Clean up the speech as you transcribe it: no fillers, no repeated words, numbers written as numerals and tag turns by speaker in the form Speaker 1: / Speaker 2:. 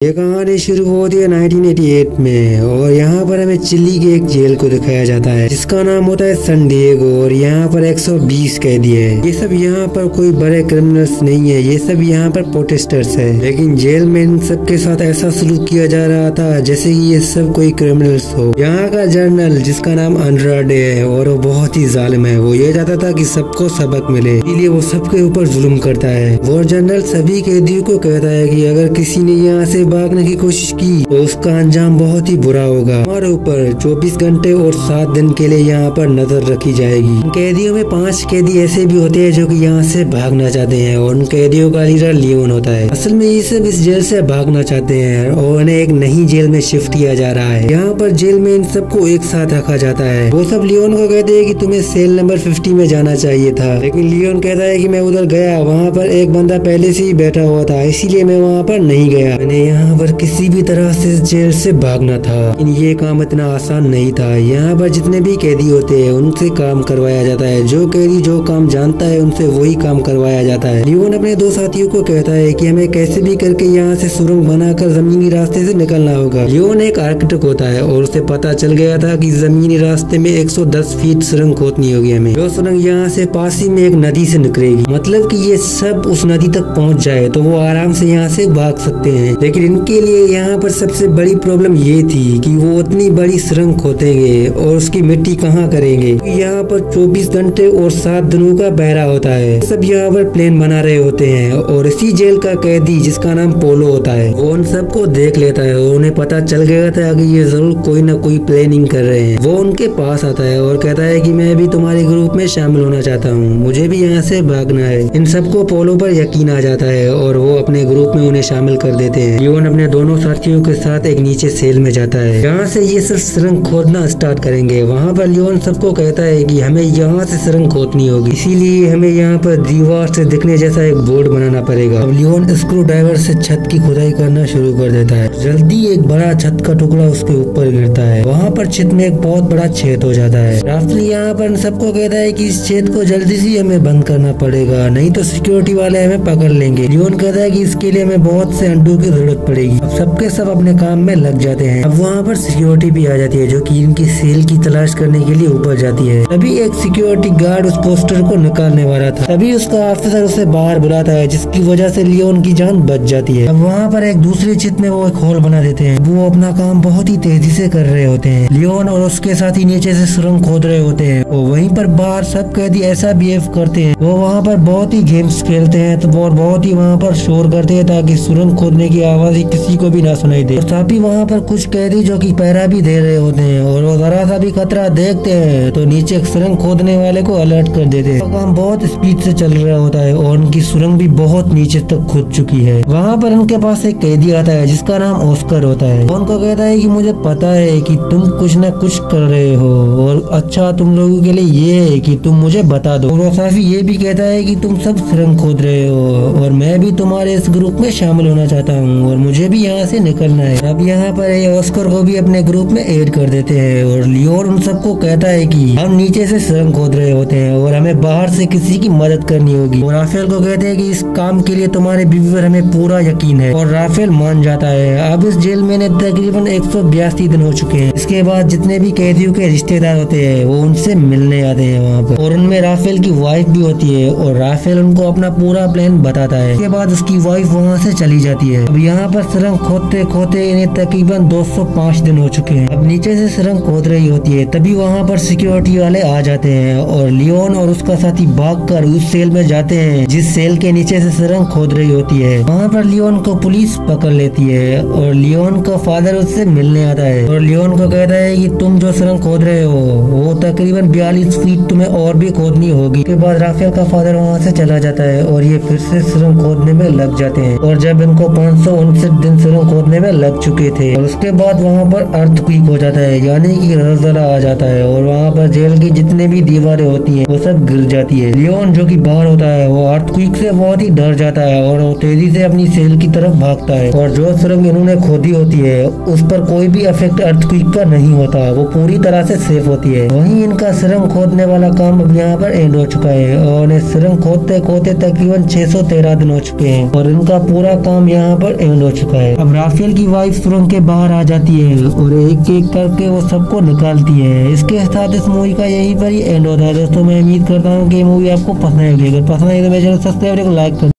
Speaker 1: ये कहानी शुरू होती है 1988 में और यहाँ पर हमें चिली के एक जेल को दिखाया जाता है जिसका नाम होता है सन डिएगो। और यहाँ पर 120 कैदी है। ये सब यहाँ पर कोई बड़े क्रिमिनल्स नहीं है, ये सब यहाँ पर प्रोटेस्टर्स है। लेकिन जेल में इन सब के साथ ऐसा सलूक किया जा रहा था जैसे कि ये सब कोई क्रिमिनल्स हो। यहाँ का जनरल जिसका नाम अंड्राडे है और वो बहुत ही जालिम है। वो ये चाहता था कि सबको सबक मिले, इसलिए वो सबके ऊपर जुल्म करता है। वो जनरल सभी कैदियों को कहता है कि अगर किसी ने यहाँ से भागने की कोशिश की तो उसका अंजाम बहुत ही बुरा होगा। हमारे ऊपर 24 घंटे और 7 दिन के लिए यहाँ पर नजर रखी जाएगी। कैदियों में 5 कैदी ऐसे भी होते हैं जो कि यहाँ से भागना चाहते हैं और उन कैदियों का लीडर लियोन होता है। असल में ये सब इस जेल से भागना चाहते हैं और उन्हें एक नई जेल में शिफ्ट किया जा रहा है। यहाँ पर जेल में इन सबको एक साथ रखा जाता है। वो सब लियोन को कहते हैं कि तुम्हें सेल नंबर 50 में जाना चाहिए था, लेकिन लियोन कहता है कि मैं उधर गया, वहाँ पर एक बंदा पहले से ही बैठा हुआ था, इसीलिए मैं वहाँ पर नहीं गया। मैंने यहाँ पर किसी भी तरह से जेल से भागना था, लेकिन ये काम इतना आसान नहीं था। यहाँ पर जितने भी कैदी होते हैं उनसे काम करवाया जाता है। जो कैदी जो काम जानता है उनसे वही काम करवाया जाता है। लियोन अपने 2 साथियों को कहता है कि हमें कैसे भी करके यहाँ से सुरंग बनाकर जमीनी रास्ते से निकलना होगा। लियोन एक आर्किटेक्ट होता है और उसे पता चल गया था कि जमीनी रास्ते में 110 फीट सुरंग खोदनी होगी हमें। जो सुरंग यहाँ से पास ही में एक नदी से निकलेगी, मतलब कि ये सब उस नदी तक पहुँच जाए तो वो आराम से यहाँ से भाग सकते हैं। लेकिन इनके लिए यहाँ पर सबसे बड़ी प्रॉब्लम ये थी कि वो उतनी बड़ी सुरंग खोदेंगे और उसकी मिट्टी कहाँ करेंगे। यहाँ पर 24 घंटे और 7 दिनों का बहरा होता है। सब यहाँ पर प्लान बना रहे होते हैं और इसी जेल का कैदी जिसका नाम पोलो होता है वो उन सबको देख लेता है और उन्हें पता चल गया था कि ये जरूर कोई ना कोई प्लानिंग कर रहे हैं। वो उनके पास आता है और कहता है कि मैं भी तुम्हारे ग्रुप में शामिल होना चाहता हूँ, मुझे भी यहाँ से भागना है। इन सबको पोलो पर यकीन आ जाता है और वो अपने ग्रुप में उन्हें शामिल कर देते हैं। लियोन अपने दोनों साथियों के साथ एक नीचे सेल में जाता है। यहाँ से ये सब सुरंग खोदना स्टार्ट करेंगे। वहाँ पर लियोन सबको कहता है कि हमें यहाँ से सुरंग खोदनी होगी, इसीलिए हमें यहाँ पर दीवार से दिखने जैसा एक बोर्ड बनाना पड़ेगा। अब लियोन स्क्रू ड्राइवर से छत की खुदाई करना शुरू कर देता है। जल्दी एक बड़ा छत का टुकड़ा उसके ऊपर गिरता है। वहाँ पर छत में एक बहुत बड़ा छेद हो जाता है। राफेल यहाँ पर सबको कहता है कि इस छेद को जल्दी से हमें बंद करना पड़ेगा, नहीं तो सिक्योरिटी वाले हमें पकड़ लेंगे। लियोन कहता है कि इसके लिए हमें बहुत से अंडों की जरूरत पड़ेगी। अब सबके सब अपने काम में लग जाते हैं। अब वहाँ पर सिक्योरिटी भी आ जाती है जो कि इनकी सेल की तलाश करने के लिए ऊपर जाती है। तभी एक सिक्योरिटी गार्ड उस पोस्टर को निकालने वाला था। तभी उसका ऑफिसर उसे बाहर बुलाता है जिसकी वजह से लियोन की जान बच जाती है। अब वहाँ पर एक दूसरी चित में वो एक होल बना देते हैं। वो अपना काम बहुत ही तेजी से कर रहे होते हैं। लियोन और उसके साथी नीचे से सुरंग खोद रहे होते हैं और वहीं पर बाहर सब कैदी ऐसा बिहेव करते हैं। वो वहाँ पर बहुत ही गेम्स खेलते हैं तो बहुत ही वहाँ पर शोर करते हैं ताकि सुरंग खोदने की आवाज ही किसी को भी ना सुनाई दे। साथ ही वहाँ पर कुछ कैदी जो कि पहरा भी दे रहे होते हैं और वो जरा सा भी खतरा देखते हैं तो नीचे सुरंग खोदने वाले को अलर्ट कर देते हैं। काम बहुत स्पीड से चल रहा होता है और उनकी सुरंग भी बहुत नीचे तक खुद चुकी है। वहाँ पर उनके पास एक कैदी आता है जिसका नाम ऑस्कर होता है। उनको कहता है कि मुझे पता है कि तुम कुछ न कुछ कर रहे हो और अच्छा तुम लोगों के लिए ये है कि तुम मुझे बता दो। और साफी ये भी कहता है कि तुम सब सुरंग खोद रहे हो और मैं भी तुम्हारे इस ग्रुप में शामिल होना चाहता हूँ और मुझे भी यहाँ से निकलना है। अब यहाँ पर ऑस्कर को भी अपने ग्रुप में ऐड कर देते हैं और लियोन उन सबको कहता है कि हम नीचे से सुरंग खोद रहे होते हैं और हमें बाहर से किसी की मदद करनी होगी। और राफेल को कहते हैं कि इस काम के लिए तुम्हारे बीवी पर हमें पूरा यकीन है और राफेल मान जाता है। अब इस जेल में तकरीबन 182 दिन हो चुके हैं। इसके बाद जितने भी कैदियों के रिश्तेदार होते हैं वो उनसे मिलने आते हैं वहाँ पर और उनमें राफेल की वाइफ भी होती है और राफेल उनको अपना पूरा प्लान बताता है। इसके बाद उसकी वाइफ वहाँ से चली जाती है। अब यहाँ पर सुरंग खोदते खोदते इन्हें तकरीबन 205 दिन हो चुके हैं। अब नीचे से सुरंग खोद रही होती है तभी वहाँ पर सिक्योरिटी वाले आ जाते हैं और लियोन और उसका साथी भागकर उस सेल में जाते हैं जिस सेल के नीचे से सुरंग खोद रही होती है। वहाँ पर लियोन को पुलिस पकड़ लेती है और लियोन का फादर उससे मिलने आता है और लियोन को कहता है कि तुम जो सुरंग खोद रहे हो वो तकरीबन 42 फीट तुम्हें और भी खोदनी होगी। उसके बाद राफेल का फादर वहाँ से चला जाता है और ये फिर से सुरंग खोदने में लग जाते हैं और जब इनको 559 दिन सुरंग खोदने में लग चुके थे और उसके बाद वहाँ पर अर्थक्वेक हो जाता है यानी कि जलजला आ जाता है और वहाँ पर जेल की जितने भी दीवारें होती हैं वो सब गिर जाती है। लियोन जो कि बाहर होता है वो अर्थक्वेक से बहुत ही डर जाता है और वो तेजी से अपनी सेल की तरफ भागता है और जो सुरंग इन्होंने खोदी होती है उस पर कोई भी इफेक्ट अर्थक्वेक का नहीं होता, वो पूरी तरह से सेफ होती है। वहीं इनका सुरंग खोदने वाला काम अब यहाँ पर एंड हो चुका है और सुरंग खोदते खोदते तकरीबन 613 दिन हो चुके हैं और इनका पूरा काम यहाँ पर एंड हो हो चुका है। अब राफेल की वाइफ सुरंग के बाहर आ जाती है और एक एक करके वो सबको निकालती है। इसके साथ इस मूवी का यही पर ही एंड होता है। दोस्तों मैं उम्मीद करता हूँ कि ये मूवी आपको पसंद आएगी। अगर पसंद आई तो मेरे चैनल सब्सक्राइब और लाइक कर